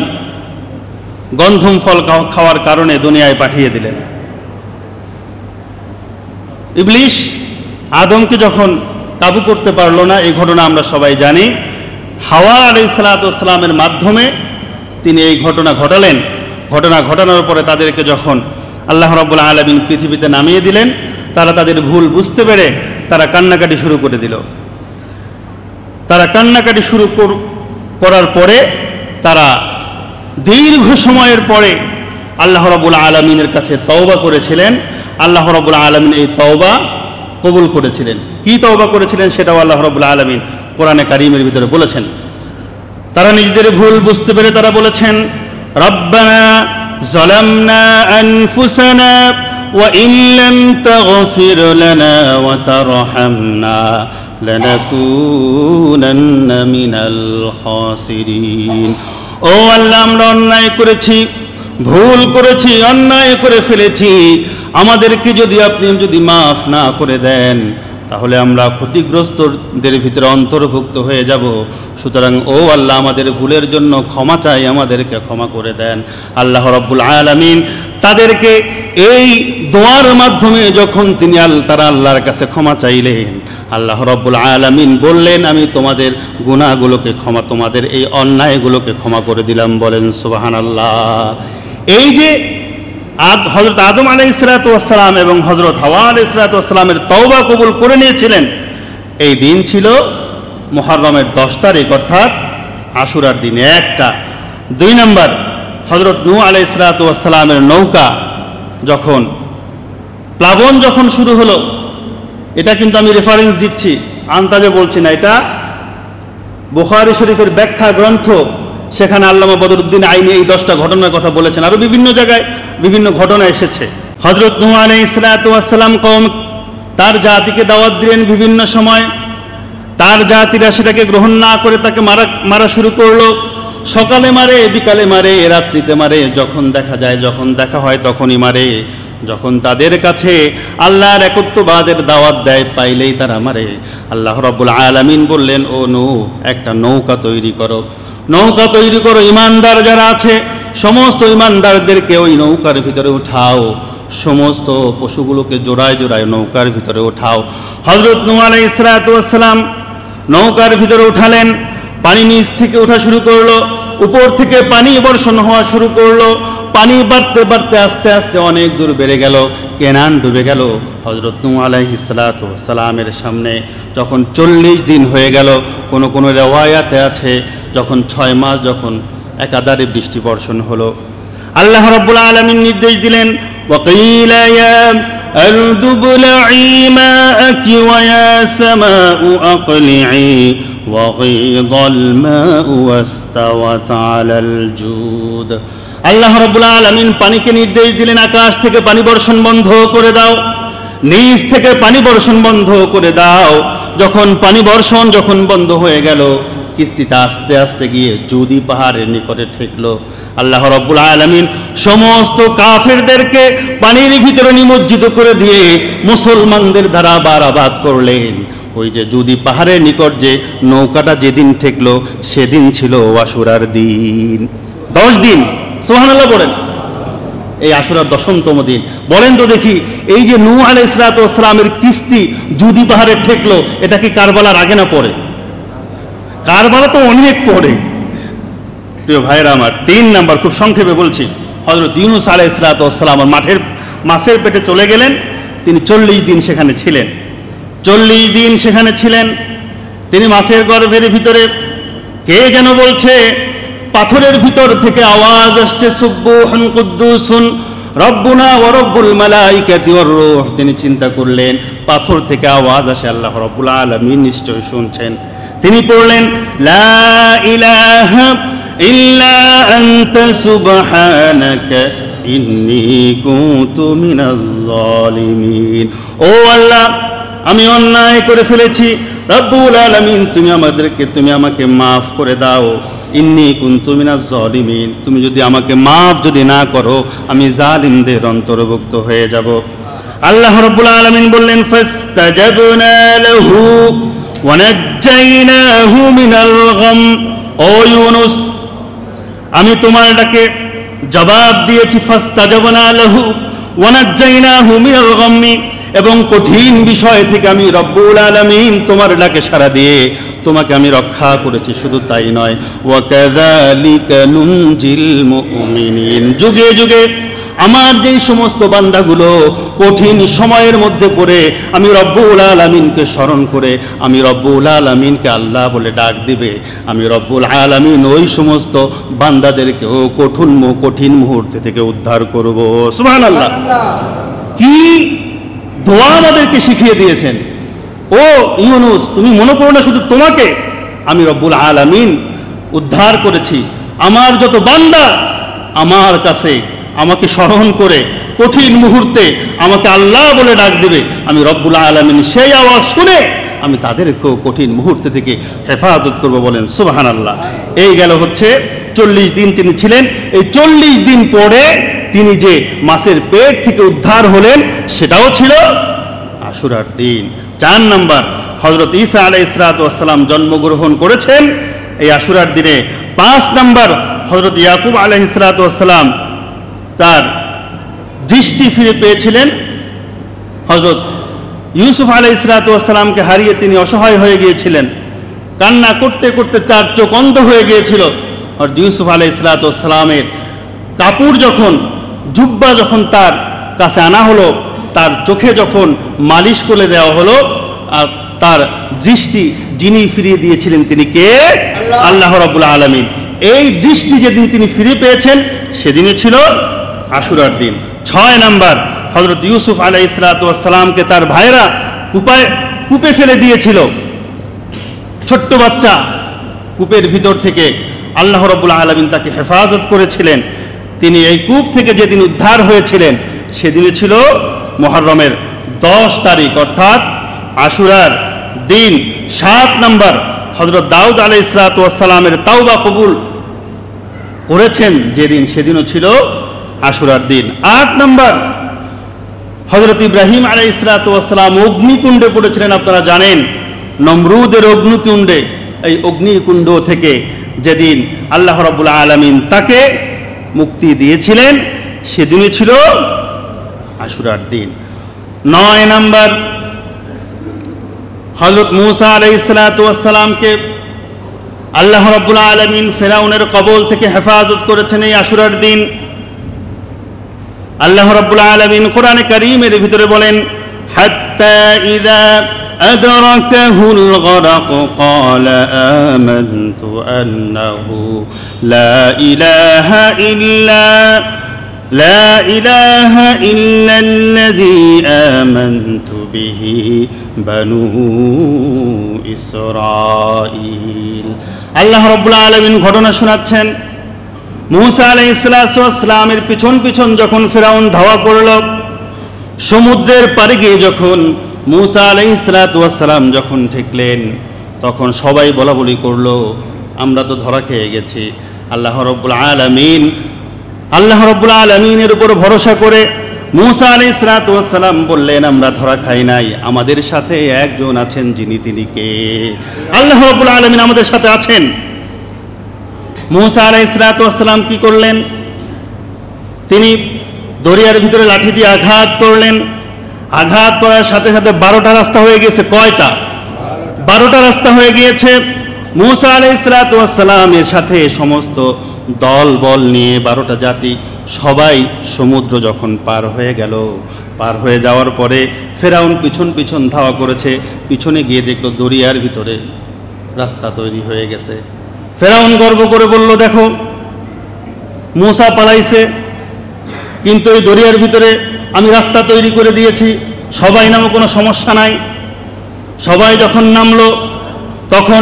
[SPEAKER 1] গন্ধম ফল খাওয়ার কারণে দুনিয়ায় পাঠিয়ে দিলেন। ইবলিশ আদমকে যখন কাবু করতে পারল না, এই ঘটনা আমরা সবাই জানি। হাওয়া আলাইহিস সালাতু ওয়াস সালামের মাধ্যমে তিনি এই ঘটনা ঘটালেন। ঘটনা ঘটানোর পরে তাদেরকে যখন আল্লাহ রাব্বুল আলামিন পৃথিবীতে নামিয়ে দিলেন, তারা তাদের ভুল বুঝতে পেরে তারা কান্নাকাটি শুরু করে দিল। তারা কান্নাকাটি শুরু করার পরে তারা দীর্ঘ সময়ের পরে আল্লাহ রাব্বুল আলামিনের কাছে তওবা করেছিলেন। আল্লাহ রাব্বুল আলামিন এই তওবা কবুল করেছিলেন। কি তওবা করেছিলেন সেটাও আল্লাহ রাব্বুল আলামিন কোরআনে কারীমের ভিতরে বলেছেন। তারা নিজেদের ভুল বুঝতে পেরে তারা বলেছেন, রব্বানা যালামনা আনফুসানা ওয়া ইন লাম তাগফির লানা ওয়া তারহামনা লানাকুনান্না মিনাল খাসিরিন। ও আল্লাহ, আমরা অন্যায় করেছি, ভুল করেছি, অন্যায় করে ফেলেছি। আমাদেরকে আপনি যদি মাফ না করে দেন, তাহলে আমরা ক্ষতিগ্রস্তদের ভিতরে অন্তর্ভুক্ত হয়ে যাব। সুতরাং ও আল্লাহ, আমাদের ভুলের জন্য ক্ষমা চাই, আমাদেরকে ক্ষমা করে দেন। আল্লাহ রাব্বুল আলামিন তাদেরকে এই দোয়ার মাধ্যমে যখন তিনি তারা আল্লাহর কাছে ক্ষমা চাইলেন, আল্লাহ রাব্বুল আলামিন বললেন, আমি তোমাদের গুনাহগুলোকে ক্ষমা, তোমাদের এই অন্যায়গুলোকে ক্ষমা করে দিলাম। বলেন সুবহানাল্লাহ। এই যে হযরত আদম আলাইহিসসালাতু ওয়াসসালাম এবং হযরত হাওয়া আলাইহিসসালাতু ওয়াসসালামের তওবা কবুল করে নিয়েছিলেন, এই দিন ছিল মুহররমের 10 তারিখ, অর্থাৎ আশুরার দিনে। একটা। 2 নম্বর, হযরত নূহ আলাইহিসসালাতু ওয়াসসালামের নৌকা যখন প্লাবন যখন শুরু হলো, এটা কিন্তু আমি রেফারেন্স দিচ্ছি, আন্তাজে বলছি না, এটা বুখারী শরীফের ব্যাখ্যা গ্রন্থ, সেখানে আল্লামা বদরুদ্দিন আইনি এই 10টা ঘটনার কথা বলেছেন। আরও বিভিন্ন জায়গায় বিভিন্ন ঘটনা এসেছে। হযরত নূহ আলাইহিসসালাতু ওয়াসসালাম তার জাতিকে দাওয়াত দিলেন বিভিন্ন সময়, তার জাতিরা সেটাকে গ্রহণ না করে তাকে মারা শুরু করলো। সকালে মারে, বিকালে মারে, রাত্রিতে মারে, যখন দেখা যায়, যখন দেখা হয় তখনই মারে। যখন তাদের কাছে আল্লাহর একত্ববাদের দাওয়াত দেয়, পাইলেই তারা মারে। আল্লাহ রাব্বুল আলামিন বললেন, ও নূহ, একটা নৌকা তৈরি করো, নৌকা তৈরি করো, ইমানদার যারা আছে সমস্ত ইমানদারদেরকে ওই নৌকার ভিতরে উঠাও, সমস্ত পশুগুলোকে জোড়ায় জোড়ায় নৌকার ভিতরে উঠাও। হযরত নূহ আলাইহিসসালাতু ওয়াসসালাম নৌকার ভিতরে উঠালেন, পানি নিচ থেকে ওঠা শুরু করলো, উপর থেকে পানি বর্ষণ হওয়া শুরু করলো। পানি বাড়তে বাড়তে আস্তে আস্তে অনেক দূর বেড়ে গেল, কেনান ডুবে গেল। হযরত নূহ আলাইহিসসালাতু ওয়াসসালামের সামনে যখন 40 দিন হয়ে গেল, কোনো কোনো রিওয়ায়াতে আছে যখন 6 মাস যখন একাধারে বৃষ্টি বর্ষণ হলো, আল্লাহ রাব্বুল আলামিন নির্দেশ দিলেন, ওয়াকিলা ইয়া আরদু বুলঈ মাআকি ওয়া ইয়া সামাউ আকলিঈ ওয়াগীদাল মাউ ওয়াস্তাওয়াত আলাল জুদ। আল্লাহ রাব্বুল আলামিন পানিকে নির্দেশ দিলেন, আকাশ থেকে পানি বর্ষণ বন্ধ করে দাও, নিচ থেকে পানি বর্ষণ বন্ধ করে দাও। যখন পানি বর্ষণ যখন বন্ধ হয়ে গেল, কিস্তিতে আস্তে আস্তে গিয়ে জুদি পাহাড়ের নিকটে ঠেকলো। আল্লাহ রাব্বুল আলামিন সমস্ত কাফেরদেরকে পানির ভিতরে নিমজ্জিত করে দিয়ে মুসলমানদের দ্বারা বারাবাদ করলেন। ওই যে জুদি পাহাড়ের নিকট যে নৌকাটা যেদিন ঠেকলো, সেদিন ছিল আশুরার দিন। 10 দিন, সুবহানাল্লাহ বলেন। এই আশুরার 10তম দিন। বলেন তো দেখি, এই যে নূহ আলাইহিসসালাতু ওয়াসসালামের কিস্তি জুদি পাহাড়ে ঠেকলো, এটা কি কারবালার আগে না পরে? কারবালা তো অনেক পরে। প্রিয় ভাইরা আমার, 3 নাম্বার, খুব সংক্ষেপে বলছি। হযরত ইউনূস আলাইহিসসালাতু ওয়াসসালাম মাছের পেটে চলে গেলেন। তিনি 40 দিন সেখানে ছিলেন। 40 দিন সেখানে ছিলেন তিনি মাছের গর্ভের ভিতরে। কে যেন বলছে, পাথরের ভিতর থেকে আওয়াজ আসছে, সুবহুন কুদ্দুসুন রব্বুনা ওয়া রব্বুল মালাইকাতি ওয়ার রূহ। তিনি চিন্তা করলেন, পাথর থেকে আওয়াজ আসে, আল্লাহ রাব্বুল আলামিন নিশ্চয় শুনছেন। তিনি পড়লেন, লা ইলাহা ইল্লা আনতা সুবহানাকা ইন্নী কুনতু মিনাজ জালিমিন। ও আল্লাহ, আমি অন্যায় করে ফেলেছি, রব্বুল আলামিন তুমি আমাকে মাফ করে দাও। ইন্নী কুনতু মিনাজ জালিমিন, তুমি যদি আমাকে মাফ যদি না করো, আমি জালিমদের অন্তর্ভুক্ত হয়ে যাব। আল্লাহ রাব্বুল আলামিন বললেন, ফাস্তাজাবনা লাহু ওয়া নাজ্জাইনাহু মিনাল গাম। ও ইউনূস, আমি তোমার ডাকে জবাব দিয়েছি, ফাস্তাজাবনা লাহু ওয়া নাজ্জাইনাহু মিনাল গাম্মি, এবং কঠিন বিষয় থেকে আমি রব্বুল আলামিন তোমার ডাকে সাড়া দিয়ে তোমাকে আমি রক্ষা করেছি। শুধু তাই নয়, ওয়া কাযালিকা নুনজিল মুমিনিন, যুগে যুগে আমার যেই সমস্ত বান্দাগুলো কঠিন সময়ের মধ্যে পড়ে আমি রব্বুল আলামিনকে স্মরণ করে আমি রব্বুল আলামিনকে আল্লাহ বলে ডাক দিবে, আমি রব্বুল আলামিন ওই সমস্ত বান্দাদেরকেও কঠিন মুহূর্তে থেকে উদ্ধার করব। সুবহানাল্লাহ। কি দোয়া আমাদেরকে শিখিয়ে দিয়েছেন। ও ইউনূস, তুমি মনে করো না শুধু তোমাকে আমি রব্বুল আলামিন উদ্ধার করেছি, আমার যত বান্দা আমার কাছে আমাকে স্মরণ করে কঠিন মুহূর্তে আমাকে আল্লাহ বলে ডাক দিবে, আমি রব্বুল আলামিন সেই আওয়াজ শুনে আমি তাদেরকেও কঠিন মুহূর্তে থেকে হেফাজত করব। বলেন সুবহানাল্লাহ। এই গেল হচ্ছে 40 দিন তিনি ছিলেন। এই 40 দিন পরে তিনি যে মাছের পেট থেকে উদ্ধার হলেন, সেটাও ছিল আশুরার দিন। 4 নাম্বার, হযরত ঈসা আলাইহিসসালাতু ওয়াসসালাম জন্মগ্রহণ করেছেন এই আশুরার দিনে। 5 নাম্বার, হযরত ইয়াকুব আলাইহিসসালাতু ওয়াসসালাম তার দৃষ্টি ফিরে পেয়েছিলেন। হযরত ইউসুফ আলাইহিসসালামকে হারিয়ে তিনি অসহায় হয়ে গিয়েছিলেন, কান্না করতে করতে চার চোখ অন্ধ হয়ে গিয়েছিল। আর ইউসুফ আলাইহিসসালামের কাপড় যখন, জুব্বা যখন তার কাছে আনা হলো, তার চোখে যখন মালিশ করে দেওয়া হলো, আর তার দৃষ্টি যিনি ফিরিয়ে দিয়েছিলেন তিনি কে? আল্লাহ রাব্বুল আলামিন। এই দৃষ্টি যেদিন তিনি ফিরে পেয়েছেন সেদিনই ছিল আশুরার দিন। 6 নাম্বার, হযরত ইউসুফ আলাইহিসসালামকে তার ভাইরা কূপে ফেলে দিয়েছিল। ছোট্ট বাচ্চা, কূপের ভিতর থেকে আল্লাহ রাব্বুল আলামিন তাকে হেফাজত করেছিলেন। তিনি এই কূপ থেকে যেদিন উদ্ধার হয়েছিলেন সেদিনই ছিল মুহররমের 10 তারিখ, অর্থাৎ আশুরার দিন। 7 নাম্বার, হযরত দাউদ আলাইহিসসালামের তাওবা কবুল করেছেন যেদিন, সেদিনও ছিল আশুরার দিন। 8 নাম্বার, হযরত ইব্রাহিম আলাইহিসসালাম অগ্নিকুণ্ডে পড়েছিলেন। আপনারা জানেন নমরুদের অগ্নিকুণ্ডে, এই অগ্নিকুণ্ড থেকে যেদিন আল্লাহ রাব্বুল আলামিন তাকে মুক্তি দিয়েছিলেন সেদিনই ছিল আশুরার দিন। 9 নাম্বার, হযরত মূসা আলাইহিসসালামকে আল্লাহ রাব্বুল আলামিন ফিরাউনের কবল থেকে হেফাজত করেছেন এই আশুরার দিন। আল্লাহ রাব্বুল আলামিন কোরআনে কারীমের ভিতরে বলেন, হাত্তা ইযা আদরাকাহুল গরক ক্বালা আমানতু আন্নাহু লা ইলাহা ইল্লাল্লাযী আমানতু বিহি বানু ইসরাঈল। আল্লাহ রাব্বুল আলামিন ঘটনা শোনাচ্ছেন, মূসা আলাইহিসসালামের পিছন পিছন যখন ফিরাউন ধাওয়া করল, সমুদ্রের পাড়ে গিয়ে যখন মূসা আলাইহিসসালাম যখন ঠেকলেন, তখন সবাই বলাবলি করল, আমরা তো ধরা খেয়ে গেছি। আল্লাহ রাব্বুল আলামিনের উপর ভরসা করে মূসা আলাইহিসসালাম বললেন, আমরা ধরা খাই নাই, আমাদের সাথে একজন আছেন যিনি তিনি কে? আল্লাহ রাব্বুল আলামিন আমাদের সাথে আছেন। মূসা আলাইহিসসালাম কি করলেন? তিনি দরিয়ার ভিতরে লাঠি দিয়ে আঘাত করলেন। আঘাত করার সাথে সাথে 12টা রাস্তা হয়ে গেছে। কয়টা? 12টা রাস্তা হয়ে গিয়েছে। মূসা আলাইহিসসালামের সাথে সমস্ত দল বল নিয়ে 12টা জাতি সবাই সমুদ্র যখন পার হয়ে গেল, পার হয়ে যাওয়ার পরে ফেরাউন পিছন পিছন ধাওয়া করেছে। পিছনে গিয়ে দেখলো দরিয়ার ভিতরে রাস্তা তৈরি হয়ে গেছে। ফেরাউন গর্ব করে বলল, দেখো মূসা পালাইছে, কিন্তু এই দরিয়ার ভিতরে আমি রাস্তা তৈরি করে দিয়েছি, সবাই নামে কোনো সমস্যা নাই। সবাই যখন নামলো তখন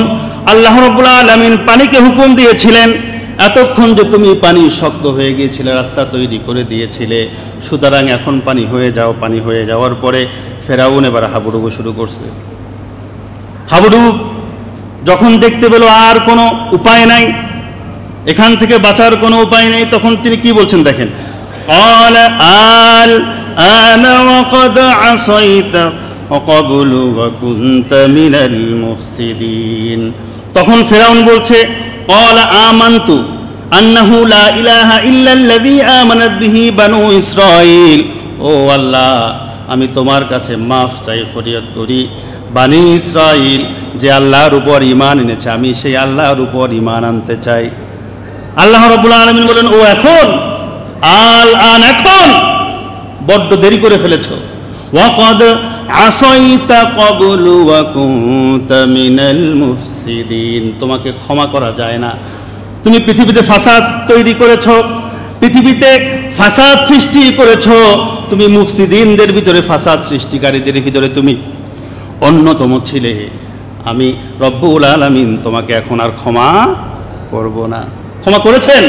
[SPEAKER 1] আল্লাহ রাব্বুল আলামিন পানিকে হুকুম দিয়েছিলেন, এতক্ষণ যে তুমি পানি শক্ত হয়ে গিয়েছিলে, রাস্তা তৈরি করে দিয়েছিলে, সুতরাং এখন পানি হয়ে যাও। পানি হয়ে যাওয়ার পরে ফেরাউন এবার হাবুডুবু শুরু করছে। হাবুডুবু যখন দেখতে পেল আর কোনো উপায় নাই, এখান থেকে বাঁচার কোনো উপায় নেই, তখন তিনি কি বলছেন দেখেন, ক্বালা আনা ওয়াকাদ আসাইতা ক্বাবলু ওয়া কুনতা মিনাল মুফসিদিন। তখন ফেরাউন বলছে, ক্বালা আমানতু আন্নাহু লা ইলাহা ইল্লাল্লাযী আমানাত বিহি বানু ইসরাঈল। ও আল্লাহ, আমি তোমার কাছে মাফ চাই, ফরিয়াদ করি, বানি ইসরাঈল যে আল্লাহর উপর ঈমান এনেছে, আমি সেই আল্লাহর উপর ঈমান আনতে চাই। আল্লাহ রাব্বুল আলামিন বলেন, ও এখন এখন বড্ড দেরি করে ফেলেছ। ওয়াকাদ আসাইতা ক্বাবলু ওয়া কুনতা মিনাল মুফসিদিন। তোমাকে ক্ষমা করা যায় না। তুমি পৃথিবীতে ফাসাদ তৈরি করেছ, পৃথিবীতে ফাসাদ সৃষ্টি করেছ। তুমি মুফসিদিনদের ভিতরে, ফাসাদ সৃষ্টিকারীদের ভিতরে তুমি অন্যতম ছিলে। আমি রব্বুল আলামিন তোমাকে এখন আর ক্ষমা করব না। ক্ষমা করেছেন?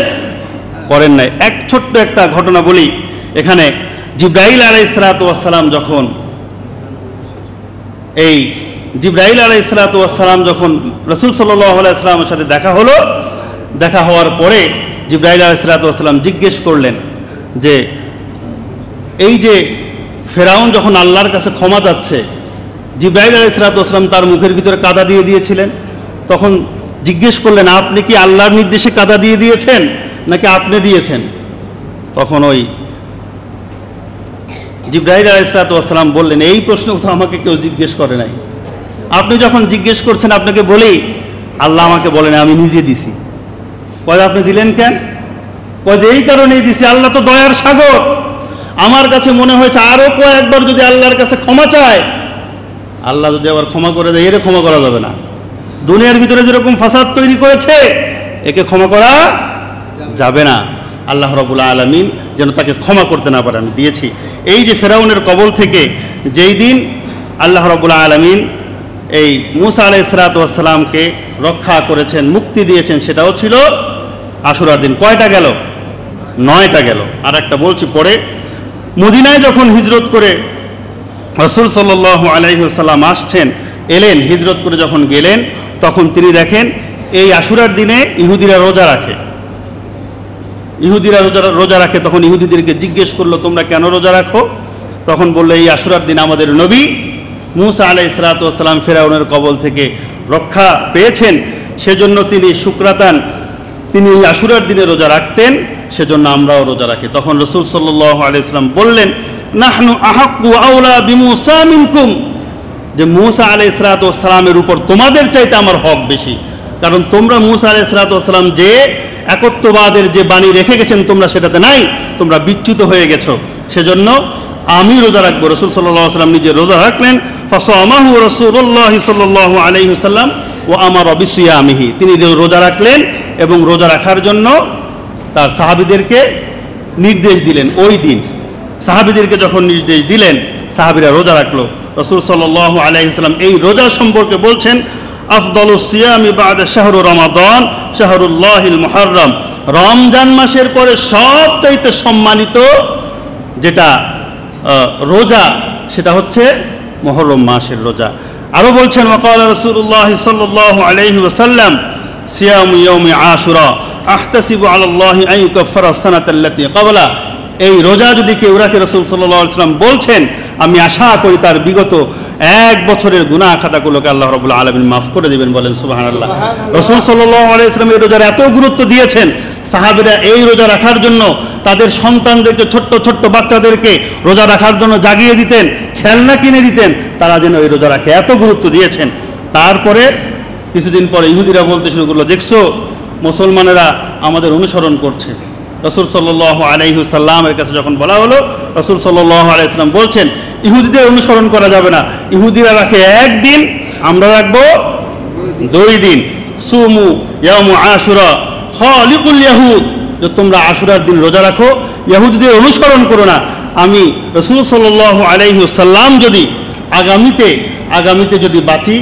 [SPEAKER 1] করেন নাই। এক ছোট্ট একটা ঘটনা বলি। এখানে জিবরাইল আলাইহিসসালাম যখন যখন রাসূল সাল্লাল্লাহু আলাইহি ওয়াসাল্লামের সাথে দেখা হলো, দেখা হওয়ার পরে জিবরাইল আলাইহিসসালাম জিজ্ঞেস করলেন যে, এই যে ফেরাউন যখন আল্লাহর কাছে ক্ষমা চাচ্ছে, জিবরাইল আলাইহিসসালাম তার মুখের ভিতরে কাদা দিয়ে দিয়েছিলেন। তখন জিজ্ঞেস করলেন, আপনি কি আল্লাহর নির্দেশে কাদা দিয়ে দিয়েছেন নাকি আপনি দিয়েছেন? তখন ওই জিবরাইল আলাইহিসসালাম বললেন, এই প্রশ্ন তো আমাকে কেউ জিজ্ঞেস করে নাই, আপনি যখন জিজ্ঞেস করছেন আপনাকে বলি, আল্লাহ আমাকে বলেন আমি নিজে দিছি। কয় আপনি দিলেন কেন? কয় যে এই কারণেই দিছি, আল্লাহ তো দয়ার সাগর, আমার কাছে মনে হয়েছে আরো কয়েকবার যদি আল্লাহর কাছে ক্ষমা চায়, আল্লাহ যদি আবার ক্ষমা করে দেয়, এর ক্ষমা করা যাবে না। দুনিয়ার ভিতরে যেরকম ফাসাদ তৈরি করেছে, একে ক্ষমা করা যাবে না। আল্লাহ রাব্বুল আলামিন যেন তাকে ক্ষমা করতে না পারে, আমি দিয়েছি। এই যে ফেরাউনের কবল থেকে যেই দিন আল্লাহ রাব্বুল আলামিন এই মূসা আলাইহিস সালামকে রক্ষা করেছেন, মুক্তি দিয়েছেন, সেটাও ছিল আশুরার দিন। কয়টা গেল? 9টা গেল। আর একটা বলছি পরে। মদিনায় যখন হিজরত করে রাসূল সাল্লাল্লাহু আলাইহি ওয়াসাল্লাম আসছেন, এলেন, হিজরত করে যখন গেলেন, তখন তিনি দেখেন এই আশুরার দিনে ইহুদিরা রোজা রাখে। ইহুদিরা রোজা রাখে। তখন ইহুদিদেরকে জিজ্ঞেস করলো, তোমরা কেন রোজা রাখো? তখন বললো, এই আশুরার দিন আমাদের নবী মূসা আলাইহিস সালাম ফেরাউনের কবল থেকে রক্ষা পেয়েছেন, সেজন্য তিনি শুকরাতান, তিনি এই আশুরার দিনে রোজা রাখতেন, সেজন্য আমরাও রোজা রাখি। তখন রাসূল সাল্লাল্লাহু আলাইহি ওয়াসাল্লাম বললেন, নাহনু আহাক্কু আওলা বিমূসা মিনকুম, যে মূসা আলাইহিস সালামের উপর তোমাদের চাইতে আমার হক বেশি, কারণ তোমরা মূসা আলাইহিস সালাম যে একত্ববাদের যে বাণী রেখে গেছেন, তোমরা সেটাতে নাই, তোমরা বিচ্যুত হয়ে গেছো, সেজন্য আমি রোজা রাখবো। রাসূল সাল্লাল্লাহু আলাইহি ওয়াসাল্লাম নিজে রোজা রাখলেন। ফাসামাহু রাসূলুল্লাহ সাল্লাল্লাহু আলাইহি ওয়াসাল্লাম ওয়া আমারা বিসিয়ামিহি, তিনি রোজা রাখলেন এবং রোজা রাখার জন্য তার সাহাবীদেরকে নির্দেশ দিলেন। ওই দিন সাহাবীদেরকে যখন নির্দেশ দিলেন, সাহাবীরা রোজা রাখলো। রাসূল সাল্লাল্লাহু আলাইহি ওয়াসাল্লাম এই রোজা সম্পর্কে বলছেন, আফদালুস সিয়ামি বা'দা শাহরু রমাদান শাহরুল্লাহিল মুহাররম, রমজান মাসের পরে সবচাইতে সম্মানিত যেটা রোজা, সেটা হচ্ছে মুহররম মাসের রোজা। আরো বলছেন, ওয়াকালা রাসূলুল্লাহ সাল্লাল্লাহু আলাইহি ওয়াসাল্লাম সিয়ামু ইয়াউমি আশুরা আহতাসিবু আলাল্লাহি আন ইউকাফফিরা সানাতাল্লাতী ক্বাবলা, এই রোজা যদি কেউ রাখে, রাসূল সাল্লাল্লাহু আলাইহি ওয়াসাল্লাম বলছেন, আমি আশা করি তার বিগত 1 বছরের গুনাহ খাতাগুলোকে আল্লাহ রাব্বুল আলামিন মাফ করে দিবেন। বলেন সুবহানাল্লাহ। রাসূল সাল্লাল্লাহু আলাইহি ওয়াসাল্লাম এই রোজার এত গুরুত্ব দিয়েছেন, সাহাবীরা এই রোজা রাখার জন্য তাদের সন্তানদেরকে, ছোট্ট ছোট্ট বাচ্চাদেরকে রোজা রাখার জন্য জাগিয়ে দিতেন, খেলনা কিনে দিতেন, তারা যেন এই রোজা রাখে, এত গুরুত্ব দিয়েছেন। তারপরে কিছুদিন পরে ইহুদিরা বলতে শুরু করলো, দেখছো মুসলমানেরা আমাদের অনুসরণ করছে। রাসূল সাল্লাল্লাহু আলাইহি ওয়াসাল্লামের কাছে যখন বলা হলো, রাসূল সাল্লাল্লাহু আলাইহি ওয়াসাল্লাম বলছেন, ইহুদিদের অনুসরণ করা যাবে না, ইহুদিরা রাখে 1 দিন, আমরা রাখবো 2 দিন। সুমু ইয়াউমু আশুরা খালিকুল ইয়াহুদ, যে তোমরা আশুরার দিন রোজা রাখো, ইহুদিদের অনুসরণ করো না। আমি রাসূল সাল্লাল্লাহু আলাইহি ওয়াসাল্লাম যদি আগামীতে যদি বাঁচি,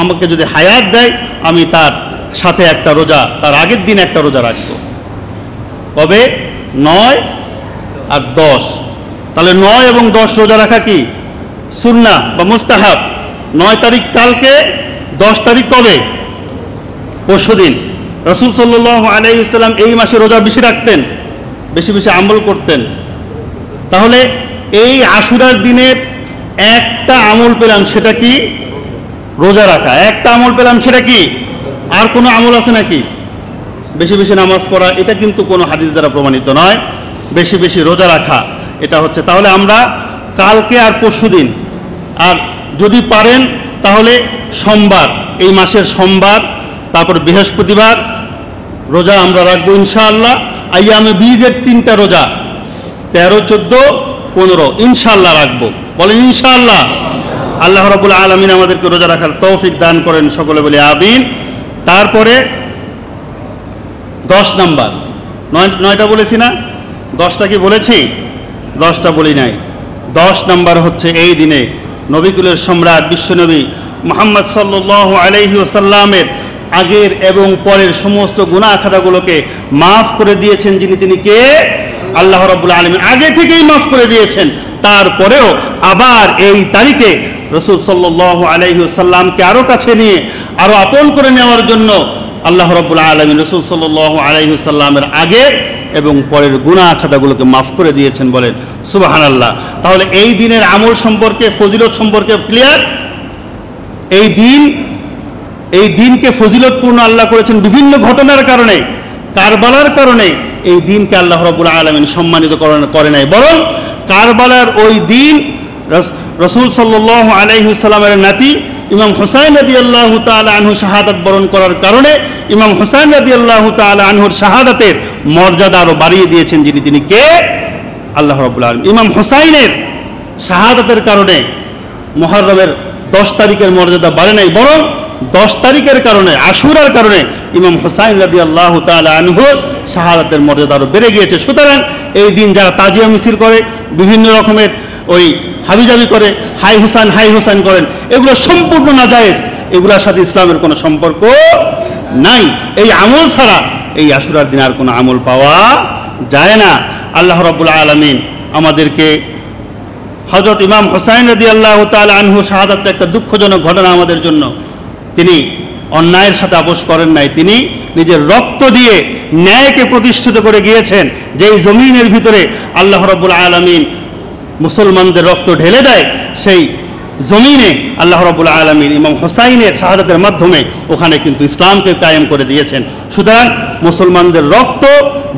[SPEAKER 1] আমাকে যদি হায়াত দেয়, আমি তার সাথে একটা রোজা, তার আগের দিন একটা রোজা রাখবো। কবে? 9 আর 10। তাহলে 9 এবং 10 রোজা রাখা কি সুন্নাহ বা মুস্তাহাব। 9 তারিখ কালকে, 10 তারিখ কবে? পরশুদিন। রাসূল সাল্লাল্লাহু আলাইহি ওয়াসাল্লাম এই মাসে রোজা বেশি রাখতেন, বেশি বেশি আমল করতেন। তাহলে এই আশুরার দিনের একটা আমল পেলাম, সেটা কি? রোজা রাখা। একটা আমল পেলাম, সেটা কি? আর কোনো আমল আছে নাকি? বেশি বেশি নামাজ পড়া, এটা কিন্তু কোনো হাদিস দ্বারা প্রমাণিত নয়। বেশি বেশি রোজা রাখা, এটা হচ্ছে। তাহলে আমরা কালকে আর পরশুদিন, আর যদি পারেন তাহলে সোমবার, এই মাসের সোমবার, তারপর বৃহস্পতিবার রোজা আমরা রাখবো ইনশাআল্লাহ। আইয়ামে বীজের 3টা রোজা, 13, 14, 15 ইনশাআল্লাহ রাখবো। বলেন ইনশাআল্লাহ। আল্লাহ রাব্বুল আলামিন আমাদেরকে রোজা রাখার তৌফিক দান করেন, সকলে বলি আমিন। তারপরে 10 নাম্বার, 9টা বলেছি না? 10টা কি বলেছি? 10টা বলি নাই। 10 নাম্বার হচ্ছে এই দিনে নবীকুলের সম্রাট বিশ্বনবী মুহাম্মদ সাল্লাল্লাহু আলাইহি ওয়াসাল্লামের আগের এবং পরের সমস্ত গুনাহ খাতাগুলোকে মাফ করে দিয়েছেন যিনি, তিনি কে? আল্লাহ রাব্বুল আলামিন আগে থেকেই মাফ করে দিয়েছেন। তারপরেও আবার এই তারিখে রাসূল সাল্লাল্লাহু আলাইহি ওয়াসাল্লামকে আরো কাছে নিয়ে, আরো আপন করে নেওয়ার জন্য আল্লাহ রাব্বুল আলামিন রাসূল সাল্লাল্লাহু আলাইহি ওয়াসাল্লামের আগে এবং পরের গুনাহ খাতাগুলোকে মাফ করে দিয়েছেন। বলেন সুবহানাল্লাহ। তাহলে এই দিনের আমল সম্পর্কে, ফজিলত সম্পর্কে ক্লিয়ার। এই দিনকে ফজিলতপূর্ণ আল্লাহ করেছেন বিভিন্ন ঘটনার কারণে, কারবালার কারণে। এই দিনকে আল্লাহ রাব্বুল আলামিন সম্মানিত করে নাই, বরং কারবালার ওই দিন রসুল সাল্লাল্লাহু আলাইহি ওয়াসাল্লামের নাতি ইমাম হুসাইন রাদিয়াল্লাহু তাআলা আনহু শাহাদাত বরণ করার কারণে ইমাম হুসাইন রাদিয়াল্লাহু তাআলা আনহুর শাহাদাতের মর্যাদা আরো বাড়িয়ে দিয়েছেন। তিনি কে? আল্লাহ রাব্বুল আলামিন। ইমাম হুসাইনের শাহাদাতের কারণে মুহররমের 10 তারিখের মর্যাদা বাড়ে নাই, বরং 10 তারিখের কারণে, আশুরার কারণে ইমাম হুসাইন রাদিয়াল্লাহু তাআলা আনহুর শাহাদাতের মর্যাদা আরো বেড়ে গিয়েছে। সুতরাং এই দিন যারা তাজিয়া মিছিল করে, বিভিন্ন রকমের ওই হাবিজাবি করে, হাই হুসাইন করেন, এগুলো সম্পূর্ণ নাজায়েজ, এগুলোর সাথে ইসলামের কোনো সম্পর্ক নাই। এই আমল ছাড়া এই আশুরার দিন আর কোনো আমল পাওয়া যায় না। আল্লাহ রাব্বুল আলামিন আমাদেরকে হযরত ইমাম হুসাইন রাদিয়াল্লাহু তাআলা আনহু শাহাদাতটা একটা দুঃখজনক ঘটনা আমাদের জন্য। তিনি অন্যায়ের সাথে আপোষ করেন নাই, তিনি নিজের রক্ত দিয়ে ন্যায়কে প্রতিষ্ঠিত করে গিয়েছেন। যেই জমিনের ভিতরে আল্লাহ রাব্বুল আলামিন মুসলমানদের রক্ত ঢেলে দেয়, সেই জমিনে আল্লাহ রাব্বুল আলামিন ইমাম হুসাইনের শাহাদাতের মাধ্যমে ওখানে কিন্তু ইসলামকে কায়েম করে দিয়েছেন। সুতরাং মুসলমানদের রক্ত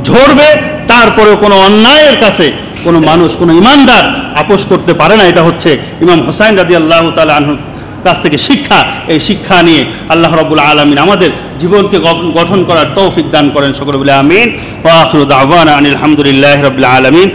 [SPEAKER 1] ঝরবে, তারপরেও কোনো অন্যায়ের কাছে কোনো মানুষ, কোনো ইমানদার আপোষ করতে পারে না। এটা হচ্ছে ইমাম হুসাইন রাদিয়াল্লাহু তাআলা আনহুর কাছ থেকে শিক্ষা। এই শিক্ষা নিয়ে আল্লাহ রাব্বুল আলামিন আমাদের জীবনকে গঠন করার তৌফিক দান করেন। সকলে বলে আমিন। ওয়া আখিরু দাওয়ানা আনিল হামদুলিল্লাহি রাব্বিল আলামিন।